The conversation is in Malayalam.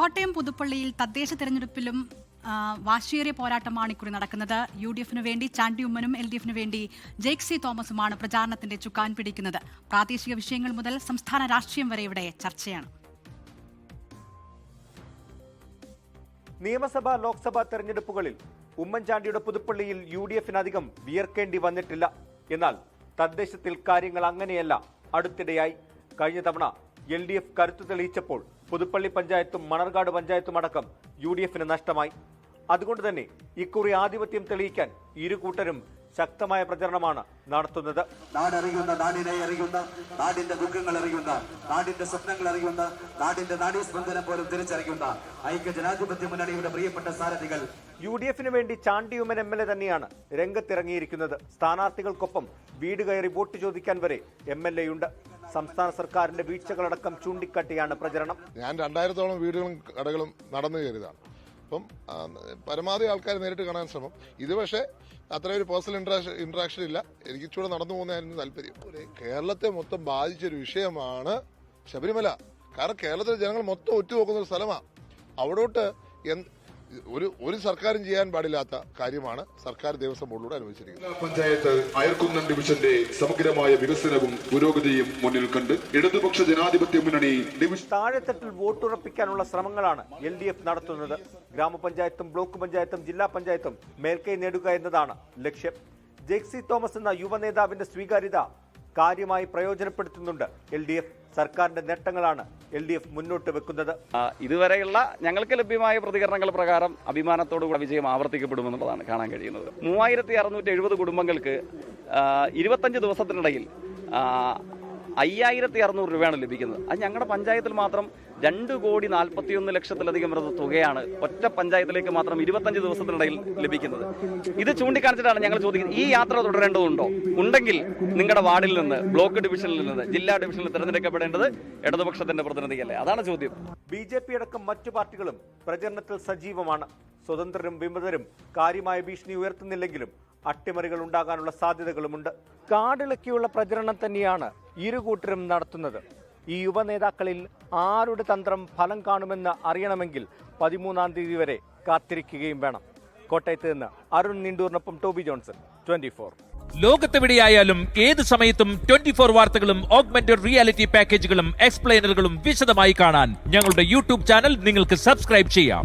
കോട്ടയം പുതുപ്പള്ളിയിൽ തദ്ദേശ തെരഞ്ഞെടുപ്പിലും വാശിയേറിയ പോരാട്ടമാണ് ഇക്കുറി നടക്കുന്നത്. UDF-ന് വേണ്ടി ചാണ്ടി ഉമ്മനും LDF-ന് വേണ്ടി ജെയ്ക്സി തോമസുമാണ് പ്രചാരണത്തിന്റെ ചുക്കാൻ പിടിക്കുന്നത്. പ്രാദേശിക വിഷയങ്ങൾ മുതൽ സംസ്ഥാന രാഷ്ട്രീയം വരെ ഇവിടെ ചർച്ചയാണ്. നിയമസഭാ ലോക്സഭാ തെരഞ്ഞെടുപ്പുകളിൽ ഉമ്മൻചാണ്ടിയുടെ പുതുപ്പള്ളിയിൽ UDF-നധികം വിയർക്കേണ്ടി വന്നിട്ടില്ല. എന്നാൽ തദ്ദേശത്തിൽ കാര്യങ്ങൾ അങ്ങനെയല്ല. അടുത്തിടെയായി കഴിഞ്ഞ തവണ LDF കരുത്തു തെളിയിച്ചപ്പോൾ പുതുപ്പള്ളി പഞ്ചായത്തും മണർകാട് പഞ്ചായത്തും അടക്കം UDF-ന് നഷ്ടമായി. അതുകൊണ്ട് തന്നെ ഇക്കുറി ആധിപത്യം തെളിയിക്കാൻ ഇരു കൂട്ടരും ശക്തമായ പ്രചരണമാണ് നടത്തുന്നത്. നാടറിയുന്ന, നാടിനെ അറിയുന്ന, നാടിന്റെ ദുഃഖങ്ങൾ അറിയുന്ന, നാടിന്റെ സ്വപ്നങ്ങൾ അറിയുന്ന, നാടിന്റെ നാഡീസ്പന്ദനം പോലും തിരിച്ചറിയുന്ന ഐക്യ ജനാധിപത്യ മുന്നണിയുടെ പ്രിയപ്പെട്ട സാരഥികൾ UDF-ന് വേണ്ടി ചാണ്ടി ഉമ്മൻ MLA തന്നെയാണ് രംഗത്തിറങ്ങിയിരിക്കുന്നത്. സ്ഥാനാർത്ഥികൾക്കൊപ്പം വീട് കയറി വോട്ട് ചോദിക്കാൻ വരെ MLA ഉണ്ട്. സംസ്ഥാന സർക്കാരിന്റെ വീഴ്ചകളടക്കം ചൂണ്ടിക്കാട്ടിയാണ് പ്രചരണം. ഞാൻ 2000-ഓളം വീടുകളും കടകളും നടന്നു കയറിയതാണ്. അപ്പം പരമാവധി ആൾക്കാർ നേരിട്ട് കാണാൻ ശ്രമം. ഇത് പക്ഷേ അത്ര ഒരു പേഴ്സണൽ ഇന്ററാക്ഷൻ ഇല്ല. എനിക്ക് ഇച്ചൂടെ നടന്നു പോകുന്നതായിരുന്നു താല്പര്യം. കേരളത്തെ മൊത്തം ബാധിച്ചൊരു വിഷയമാണ് ശബരിമല. കാരണം കേരളത്തിലെ ജനങ്ങൾ മൊത്തം ഒറ്റുനോക്കുന്ന ഒരു സ്ഥലമാണ്. അവിടോട്ട് ഒരു സർക്കാരും ചെയ്യാൻ പാടില്ലാത്ത കാര്യമാണ് സർക്കാർ ദേവസ്വം ബോർഡിലൂടെ അനുവദിച്ചിരിക്കുന്നത്. പഞ്ചായത്ത് അയർക്കുന്നം ഡിവിഷന്റെ സമഗ്രമായ വികസനവും പുരോഗതിയും മുന്നിൽ കണ്ട് ഇടതുപക്ഷ ജനാധിപത്യ മുന്നണി താഴെത്തട്ടിൽ വോട്ടുറപ്പിക്കാനുള്ള ശ്രമങ്ങളാണ് LDF നടത്തുന്നത്. ഗ്രാമപഞ്ചായത്തും ബ്ലോക്ക് പഞ്ചായത്തും ജില്ലാ പഞ്ചായത്തും മേൽക്കൈ നേടുക എന്നതാണ് ലക്ഷ്യം. ജെയ്ക്സി തോമസ് എന്ന യുവനേതാവിന്റെ സ്വീകാര്യത കാര്യമായി പ്രയോജനപ്പെടുത്തുന്നുണ്ട് LDF. സർക്കാരിന്റെ നേട്ടങ്ങളാണ് LDF മുന്നോട്ട് വെക്കുന്നത്. ഇതുവരെയുള്ള ഞങ്ങൾക്ക് ലഭ്യമായ പ്രതികരണങ്ങൾ പ്രകാരം അഭിമാനത്തോടുകൂടി വിജയം ആവർത്തിക്കപ്പെടുമെന്നുള്ളതാണ് കാണാൻ കഴിയുന്നത്. 3670 കുടുംബങ്ങൾക്ക് 25 ദിവസത്തിനിടയിൽ 5600 രൂപയാണ് ലഭിക്കുന്നത്. അത് ഞങ്ങളുടെ പഞ്ചായത്തിൽ മാത്രം 2,41,00,000-ലധികം വരുന്ന തുകയാണ് ഒറ്റ പഞ്ചായത്തിലേക്ക് മാത്രം 25 ദിവസത്തിനിടയിൽ ലഭിക്കുന്നത്. ഇത് ചൂണ്ടിക്കാണിച്ചിട്ടാണ് ഞങ്ങൾ ചോദിക്കുന്നത്, ഈ യാത്ര തുടരേണ്ടതുണ്ടോ? ഉണ്ടെങ്കിൽ നിങ്ങളുടെ വാർഡിൽ നിന്ന്, ബ്ലോക്ക് ഡിവിഷനിൽ നിന്ന്, ജില്ലാ ഡിവിഷനിൽ തിരഞ്ഞെടുക്കപ്പെടേണ്ടത് ഇടതുപക്ഷത്തിന്റെ പ്രതിനിധിയല്ലേ? അതാണ് ചോദ്യം. BJP അടക്കം മറ്റു പാർട്ടികളും പ്രചരണത്തിൽ സജീവമാണ്. സ്വതന്ത്രരും വിമതരും കാര്യമായ ഭീഷണി ഉയർത്തുന്നില്ലെങ്കിലും അട്ടിമറികൾ ഉണ്ടാകാനുള്ള സാധ്യതകളുമുണ്ട്. കാടിളക്കിയുള്ള പ്രചരണം തന്നെയാണ് ഇരുകൂട്ടരും നടത്തുന്നത്. ഈ യുവനേതാക്കളിൽ ആരുടെ തന്ത്രം ഫലം കാണുമെന്ന് അറിയണമെങ്കിൽ 13-ാം തീയതി വരെ കാത്തിരിക്കുകയും വേണം. കോട്ടയത്ത് നിന്ന് അരുൺ നിണ്ടൂറിനൊപ്പം ടോബി ജോൺസൺ, 24. ലോകത്തെവിടെയായാലും ഏത് സമയത്തും 24 വാർത്തകളും ഓഗ്മെന്റഡ് റിയാലിറ്റി പാക്കേജുകളും എക്സ്പ്ലെയിനറുകളും വിശദമായി കാണാൻ ഞങ്ങളുടെ YouTube ചാനൽ നിങ്ങൾക്ക് സബ്സ്ക്രൈബ് ചെയ്യാം.